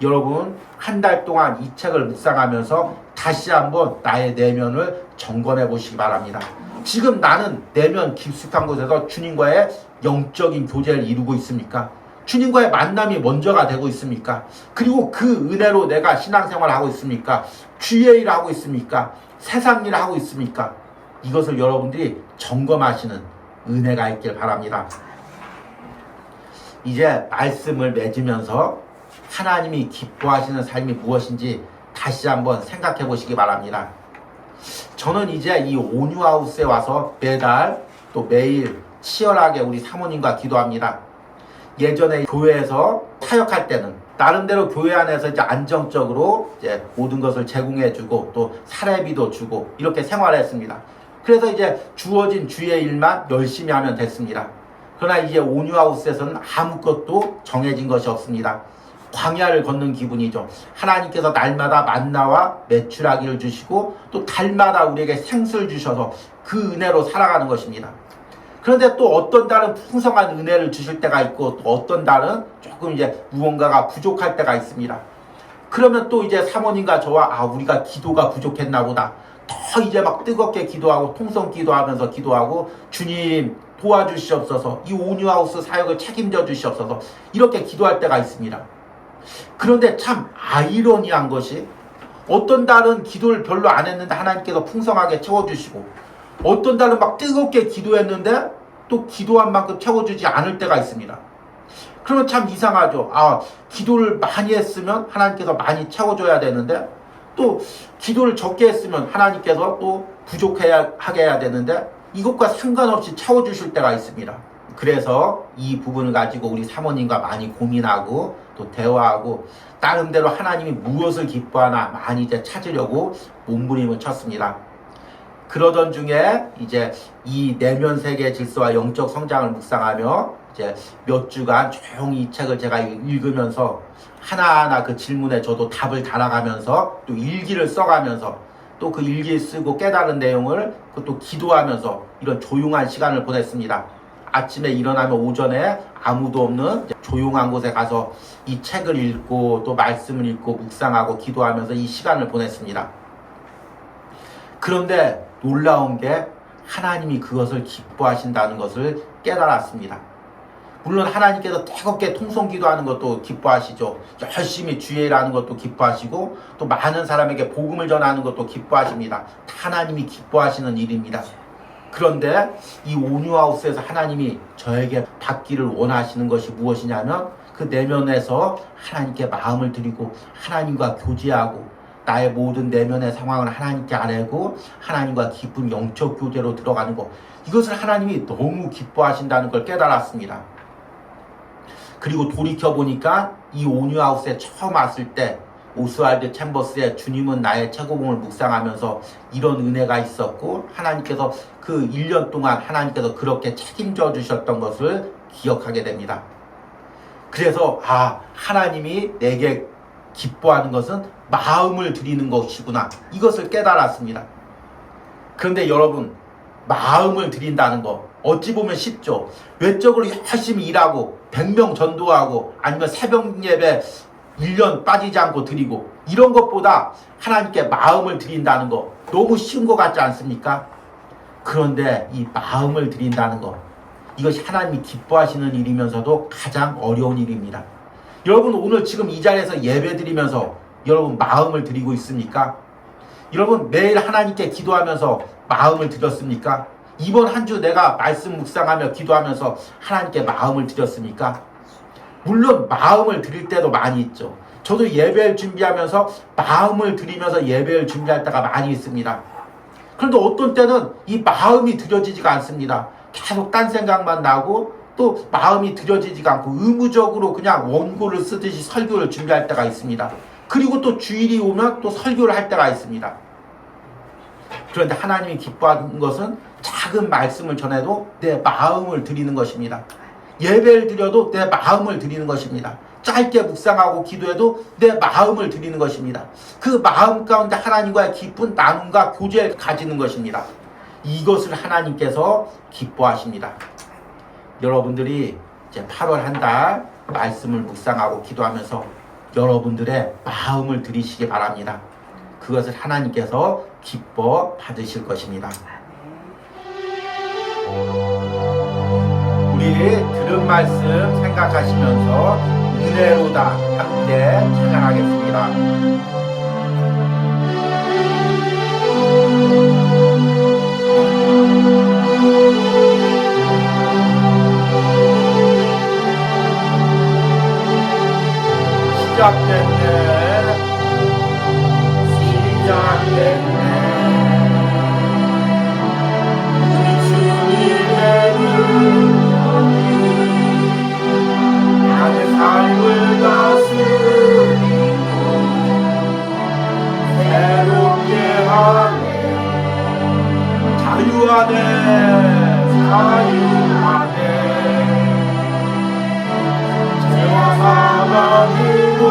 여러분 한 달 동안 이 책을 묵상하면서 다시 한번 나의 내면을 점검해 보시기 바랍니다. 지금 나는 내면 깊숙한 곳에서 주님과의 영적인 교제를 이루고 있습니까? 주님과의 만남이 먼저가 되고 있습니까? 그리고 그 은혜로 내가 신앙생활을 하고 있습니까? 주의 일을 하고 있습니까? 세상 일을 하고 있습니까? 이것을 여러분들이 점검하시는 은혜가 있길 바랍니다. 이제 말씀을 맺으면서 하나님이 기뻐하시는 삶이 무엇인지 다시 한번 생각해 보시기 바랍니다. 저는 이제 이 온유하우스에 와서 매달 또 매일 치열하게 우리 사모님과 기도합니다. 예전에 교회에서 사역할 때는 나름대로 교회 안에서 이제 안정적으로 이제 모든 것을 제공해주고 또 사례비도 주고 이렇게 생활했습니다. 그래서 이제 주어진 주의 일만 열심히 하면 됐습니다. 그러나 이제 온유하우스에서는 아무것도 정해진 것이 없습니다. 광야를 걷는 기분이죠. 하나님께서 날마다 만나와 메추라기를 주시고 또 달마다 우리에게 생수를 주셔서 그 은혜로 살아가는 것입니다. 그런데 또 어떤 달은 풍성한 은혜를 주실 때가 있고 또 어떤 달은 조금 이제 무언가가 부족할 때가 있습니다. 그러면 또 이제 사모님과 저와 우리가 기도가 부족했나 보다. 더 이제 막 뜨겁게 기도하고 통성 기도하면서 기도하고 주님 도와주시옵소서, 이 온유하우스 사역을 책임져 주시옵소서 이렇게 기도할 때가 있습니다. 그런데 참 아이러니한 것이 어떤 달은 기도를 별로 안 했는데 하나님께서 풍성하게 채워주시고 어떤 달은 막 뜨겁게 기도했는데 또 기도한 만큼 채워주지 않을 때가 있습니다. 그러면 참 이상하죠. 기도를 많이 했으면 하나님께서 많이 채워줘야 되는데, 또 기도를 적게 했으면 하나님께서 또 부족하게 해야 되는데, 이것과 상관없이 채워주실 때가 있습니다. 그래서 이 부분을 가지고 우리 사모님과 많이 고민하고 또 대화하고 나름대로 하나님이 무엇을 기뻐하나 많이 이제 찾으려고 몸부림을 쳤습니다. 그러던 중에 이제 이 내면 세계 질서와 영적 성장을 묵상하며 이제 몇 주간 조용히 이 책을 제가 읽으면서 하나하나 그 질문에 저도 답을 달아가면서 또 일기를 써가면서 또 그 일기 쓰고 깨달은 내용을 또 기도하면서 이런 조용한 시간을 보냈습니다. 아침에 일어나면 오전에 아무도 없는 조용한 곳에 가서 이 책을 읽고 또 말씀을 읽고 묵상하고 기도하면서 이 시간을 보냈습니다. 그런데 놀라운 게 하나님이 그것을 기뻐하신다는 것을 깨달았습니다. 물론 하나님께서 뜨겁게 통성기도하는 것도 기뻐하시죠. 열심히 주일하는 것도 기뻐하시고 또 많은 사람에게 복음을 전하는 것도 기뻐하십니다. 하나님이 기뻐하시는 일입니다. 그런데 이 온유하우스에서 하나님이 저에게 받기를 원하시는 것이 무엇이냐면 그 내면에서 하나님께 마음을 드리고 하나님과 교제하고 나의 모든 내면의 상황을 하나님께 아뢰고 하나님과 깊은 영적 교제로 들어가는 것, 이것을 하나님이 너무 기뻐하신다는 걸 깨달았습니다. 그리고 돌이켜보니까 이 온유하우스에 처음 왔을 때 오스왈드 챔버스의 주님은 나의 최고봉을 묵상하면서 이런 은혜가 있었고 하나님께서 그 1년 동안 하나님께서 그렇게 책임져 주셨던 것을 기억하게 됩니다. 그래서 하나님이 내게 기뻐하는 것은 마음을 드리는 것이구나, 이것을 깨달았습니다. 그런데 여러분, 마음을 드린다는 거 어찌 보면 쉽죠. 외적으로 열심히 일하고 100명 전도하고 아니면 새벽 예배 1년 빠지지 않고 드리고 이런 것보다 하나님께 마음을 드린다는 거 너무 쉬운 것 같지 않습니까? 그런데 이 마음을 드린다는 것, 이것이 하나님이 기뻐하시는 일이면서도 가장 어려운 일입니다. 여러분, 오늘 지금 이 자리에서 예배 드리면서 여러분 마음을 드리고 있습니까? 여러분, 매일 하나님께 기도하면서 마음을 드렸습니까? 이번 한 주 내가 말씀 묵상하며 기도하면서 하나님께 마음을 드렸습니까? 물론 마음을 드릴 때도 많이 있죠. 저도 예배를 준비하면서 마음을 드리면서 예배를 준비할 때가 많이 있습니다. 그런데 어떤 때는 이 마음이 드려지지가 않습니다. 계속 딴 생각만 나고 또 마음이 드려지지가 않고 의무적으로 그냥 원고를 쓰듯이 설교를 준비할 때가 있습니다. 그리고 또 주일이 오면 또 설교를 할 때가 있습니다. 그런데 하나님이 기뻐하는 것은 작은 말씀을 전해도 내 마음을 드리는 것입니다. 예배를 드려도 내 마음을 드리는 것입니다. 짧게 묵상하고 기도해도 내 마음을 드리는 것입니다. 그 마음 가운데 하나님과의 깊은 나눔과 교제를 가지는 것입니다. 이것을 하나님께서 기뻐하십니다. 여러분들이 이제 8월 한 달 말씀을 묵상하고 기도하면서 여러분들의 마음을 드리시기 바랍니다. 그것을 하나님께서 기뻐 받으실 것입니다. 우리 들은 말씀 생각하시면서 은혜로다 함께 찬양하겠습니다. 시작됐네, 시작됐네. 우리 주님의 나의 삶을 다스리고 새롭게 하네. 자유하네, 자유하네. 죄와 사망으로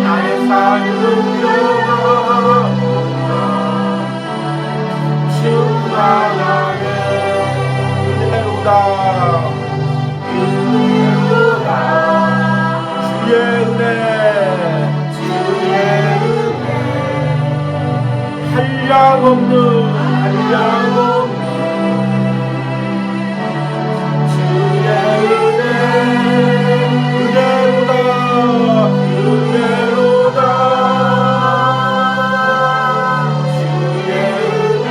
나의 삶은 변화보다 충만하네. 은혜로다, 은혜로다. 주의 은혜, 주의 은혜. 한량없는, 한량없는 주의 은혜. 은혜로다, 은혜로다. 주의 은혜.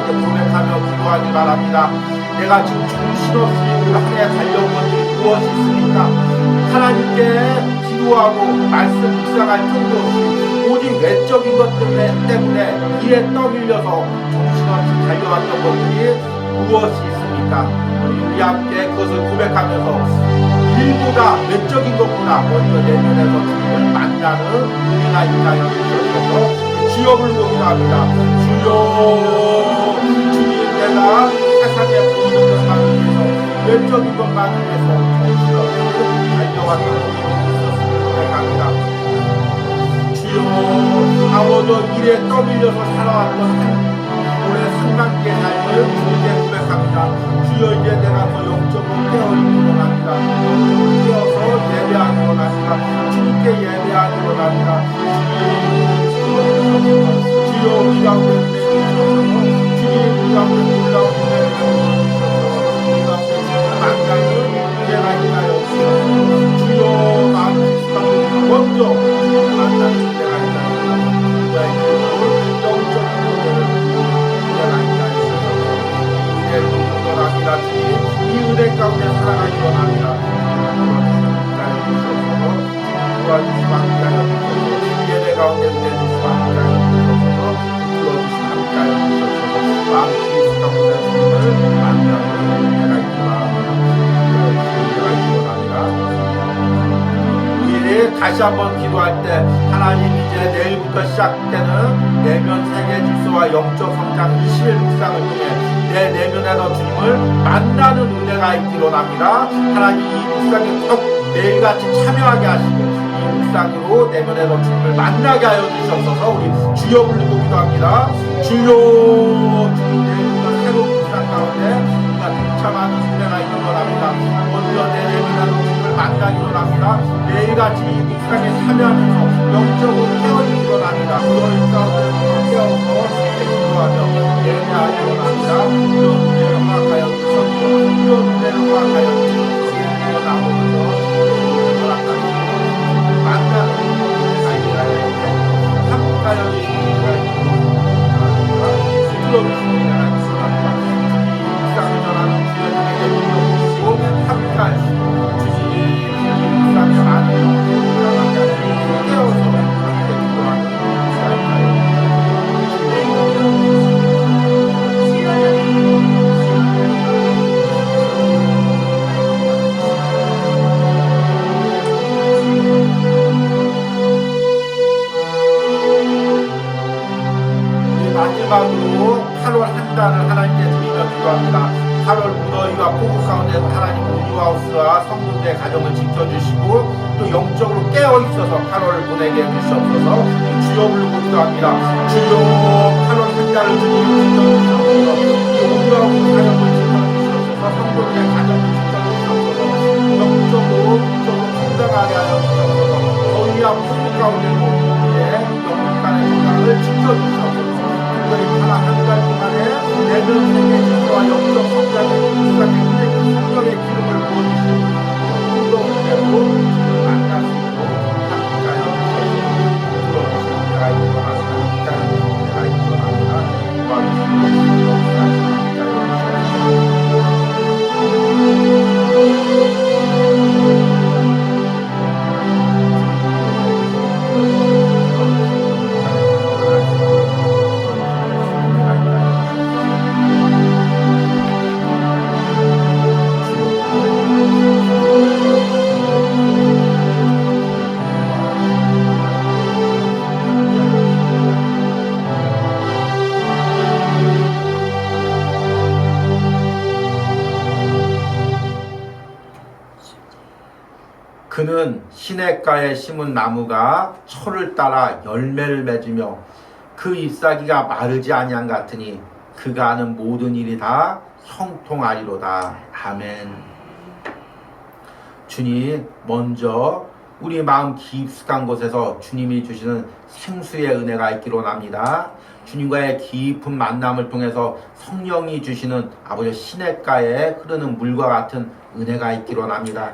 하나님께 고백하며 기도하기 바랍니다. 내가 지금 정신없이 한 해 달려온 것들이 무엇이 있습니까? 하나님께 기도하고 말씀 묵상할 틈도 없이 오직 외적인 것 때문에 일에 떠밀려서 정신없이 달려왔던 것들이 무엇이 있습니까? 우리 함께 그것을 고백하면서 일보다 외적인 것보다 먼저 내면에서 주님을 만나는 은혜가 있나요? 주셔서 주여 불고 기도합니다. 주여, 주님, 내가 세상에 보이는 것만을 위해서 외적인 것만을 위해서 정신없이 달려왔던 것들이 있었음을 고백합니다. 주여, 아무도 일에 떠밀려서 살아왔던 올해 상반기의 삶을 주님께 고백합니다. 주여, 이제 내가 더 영적으로 깨어있기로 합니다. 영적으로 깨어서 예배하기로 합니다. 주님께 예배하기로 합니다. 주여, 우리 가운데 은혜 주셔서 주님 우리 가운데 놀라운 은혜를 주셔서 우리 가운데 만나는 은혜가 있나요? 주여, 마음을 가운데 먼저 만나는 은혜가 있나요? 우리의 영적인 이 은혜 가운데 살아가기 원합니다. 도와주시고 함께하여 주셔서 예배 가운데 은혜 주시고 함께하여 주셔서 불러주시고 함께하여 주셔서 마음 그리스도 가운데 주님을 만나는 은혜가 있기 원합니다. 우리 다시 한번 기도할 때 하나님, 이제 내일부터 시작되는 내면 세계 질서와 영적 성장 20일 묵상을 통해 내 내면에서 주님을 만나는 은혜가 있기로 합니다. 하나님, 이 묵상에 꼭 매일같이 참여하게 하시고 이 묵상으로 내면에서 주님을 만나게 하여 주셔서 우리 주여 부르고 기도합니다. 주여, 주님, 내일부터 새로운 묵상 가운데 우리가 동참하는 은혜가 있기로 합니다. 먼저 내 내면에서 주님을 만나기로 합니다. 매일같이 이 묵상에 참여하면서 영적으로 깨어있기로 합니다. 그걸 가운데 깨어서 기도하며 예배하기로 합니다. 이런 은혜를 허락하여 주셨고 이런 은혜를 허락하여 주셨고 나오면서 허락하시고 만나는 은혜가 있기를 함께하여 주시는 은혜가 있기로 합니다. 불러주시는 은혜가 있기로 합니다. 주님, 묵상을 전하는 주님에게 불러주시고 함께하시고 주님, 묵상을 많은 영혼을 하시고 깨어서 함께 기도하는 은혜가 마지막으로 8월 한 달을 하나님께 드리며 기도합니다. 8월 무더위와 폭우 가운데서 하나님 오뉴하우스와 성도들의 가정을 지켜주시고 또 영적으로 깨어있어서 8월을 보내게 해주시옵소서. 주여 부르고 기도합니다. 주여, 8월 한 달을 주님 지켜주시옵소서. 오뉴하우스 가정을 지켜주시옵소서. 성도들의 가정을 지켜주시옵소서. 영적으로 성장하게 하여 주시옵소서. 더위와 폭우 가운데도 우리의 영혼간의 건강을 지켜주시옵소서. 하나 한 달 동안에 내면 세계 질서와 영적 성장의 불쌍히 성령의 기름을 부어주시고 풍성한 대로 만날 수 있도록 함께하여 주시옵소서. 불러주시는 내가 있기로 합니다. 함께하는 내가 있기로 합니다. 도와주시고 그는 시냇가에 심은 나무가 철을 따라 열매를 맺으며 그 잎사귀가 마르지 아니한 같으니 그가 하는 모든 일이 다 형통하리로다. 아멘. 주님, 먼저 우리 마음 깊숙한 곳에서 주님이 주시는 생수의 은혜가 있기로 합니다. 주님과의 깊은 만남을 통해서 성령이 주시는 아버지 시냇가에 흐르는 물과 같은 은혜가 있기로 합니다.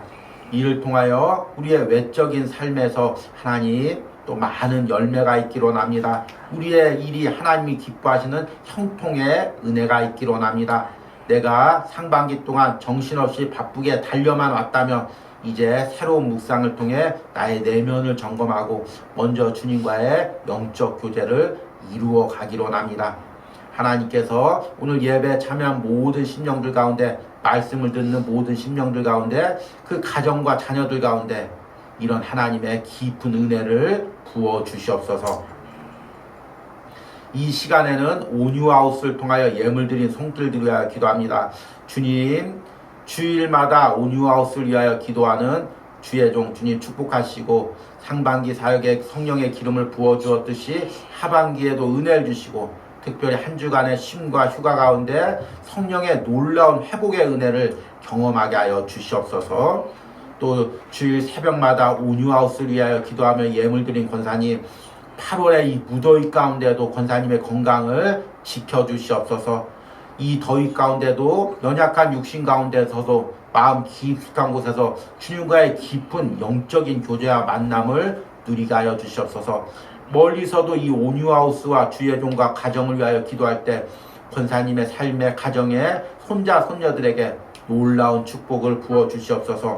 이를 통하여 우리의 외적인 삶에서 하나님 또 많은 열매가 있기로 합니다. 우리의 일이 하나님이 기뻐하시는 형통의 은혜가 있기로 합니다. 내가 상반기 동안 정신없이 바쁘게 달려만 왔다면 이제 새로운 묵상을 통해 나의 내면을 점검하고 먼저 주님과의 영적 교제를 이루어 가기로 합니다. 하나님께서 오늘 예배에 참여한 모든 심령들 가운데, 말씀을 듣는 모든 심령들 가운데, 그 가정과 자녀들 가운데 이런 하나님의 깊은 은혜를 부어 주시옵소서. 이 시간에는 온유하우스를 통하여 예물 드린 손길들 위하여 기도합니다. 주님, 주일마다 온유하우스를 위하여 기도하는 주의 종 주님 축복하시고, 상반기 사역에 성령의 기름을 부어 주었듯이 하반기에도 은혜를 주시고, 특별히 한 주간의 쉼과 휴가 가운데 성령의 놀라운 회복의 은혜를 경험하게 하여 주시옵소서. 또 주일 새벽마다 온유하우스를 위하여 기도하며 예물 드린 권사님, 8월의 이 무더위 가운데도 권사님의 건강을 지켜주시옵소서. 이 더위 가운데도 연약한 육신 가운데서도 마음 깊숙한 곳에서 주님과의 깊은 영적인 교제와 만남을 누리게 하여 주시옵소서. 멀리서도 이 온유하우스와 주의 종과 가정을 위하여 기도할 때 권사님의 삶의 가정에 손자 손녀들에게 놀라운 축복을 부어 주시옵소서.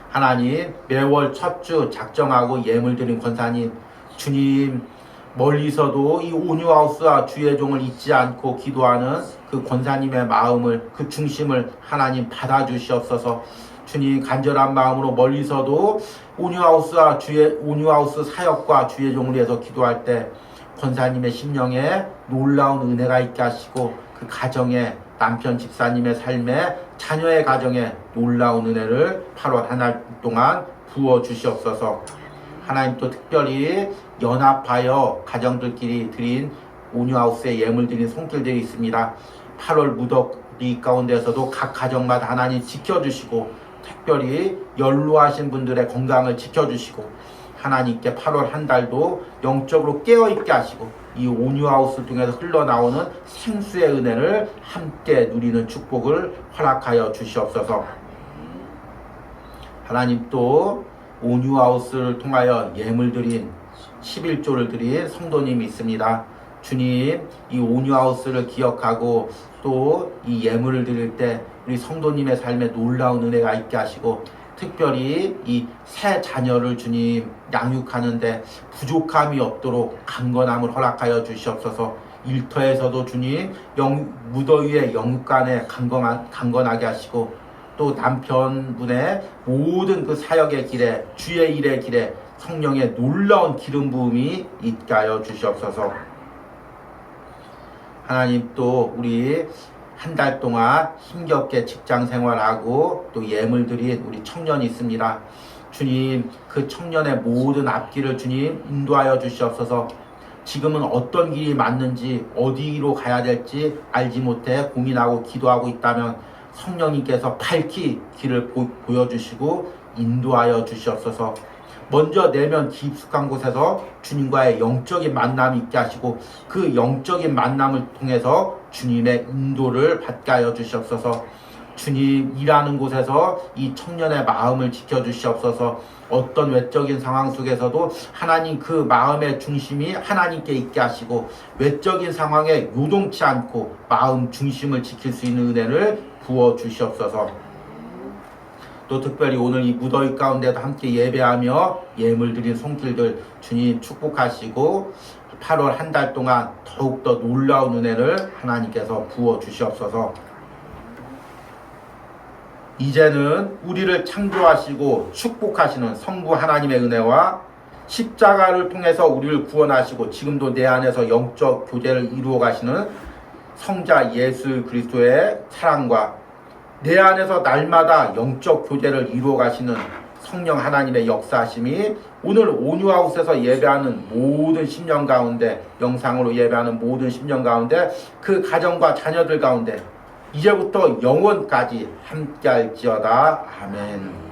하나님, 매월 첫 주 작정하고 예물 드린 권사님, 주님, 멀리서도 이 온유하우스와 주의 종을 잊지 않고 기도하는 그 권사님의 마음을, 그 중심을 하나님 받아주시옵소서. 주님, 간절한 마음으로 멀리서도 온유하우스 사역과 주의 종을 위해서 기도할 때 권사님의 심령에 놀라운 은혜가 있게 하시고, 그 가정에, 남편 집사님의 삶에, 자녀의 가정에 놀라운 은혜를 8월 한 달 동안 부어 주시옵소서. 하나님, 또 특별히 연합하여 가정들끼리 드린 온유하우스에 예물 드린 손길들이 있습니다. 8월 무더위 가운데서도 각 가정마다 하나님 지켜주시고, 특별히 연로하신 분들의 건강을 지켜주시고, 하나님께 8월 한 달도 영적으로 깨어있게 하시고, 이 온유하우스를 통해서 흘러나오는 생수의 은혜를 함께 누리는 축복을 허락하여 주시옵소서. 하나님, 또 온유하우스를 통하여 예물 드린 11조를 드린 성도님이 있습니다. 주님, 이 온유하우스를 기억하고 또 이 예물을 드릴 때 우리 성도님의 삶에 놀라운 은혜가 있게 하시고, 특별히 이 새 자녀를 주님 양육하는데 부족함이 없도록 강건함을 허락하여 주시옵소서. 일터에서도 주님 무더위의 영육간에 강건하게 하시고, 또 남편분의 모든 그 사역의 길에, 주의 일의 길에 성령의 놀라운 기름 부음이 있게 하여 주시옵소서. 하나님, 또 우리 한 달 동안 힘겹게 직장 생활하고 또 예물 드린 우리 청년이 있습니다. 주님, 그 청년의 모든 앞길을 주님 인도하여 주시옵소서. 지금은 어떤 길이 맞는지, 어디로 가야 될지 알지 못해 고민하고 기도하고 있다면 성령님께서 밝히 길을 보여주시고 인도하여 주시옵소서. 먼저 내면 깊숙한 곳에서 주님과의 영적인 만남이 있게 하시고, 그 영적인 만남을 통해서 주님의 인도를 받게 하여 주시옵소서. 주님, 일하는 곳에서 이 청년의 마음을 지켜주시옵소서. 어떤 외적인 상황 속에서도 하나님 그 마음의 중심이 하나님께 있게 하시고, 외적인 상황에 요동치 않고 마음 중심을 지킬 수 있는 은혜를 부어 주시옵소서. 또 특별히 오늘 이 무더위 가운데도 함께 예배하며 예물 드린 손길들 주님 축복하시고, 8월 한 달 동안 더욱더 놀라운 은혜를 하나님께서 부어 주시옵소서. 이제는 우리를 창조하시고 축복하시는 성부 하나님의 은혜와 십자가를 통해서 우리를 구원하시고 지금도 내 안에서 영적 교제를 이루어 가시는 성자 예수 그리스도의 사랑과 내 안에서 날마다 영적 교제를 이루어 가시는 성령 하나님의 역사하심이 오늘 온유하우스에서 예배하는 모든 심령 가운데, 영상으로 예배하는 모든 심령 가운데, 그 가정과 자녀들 가운데 이제부터 영원까지 함께할지어다. 아멘.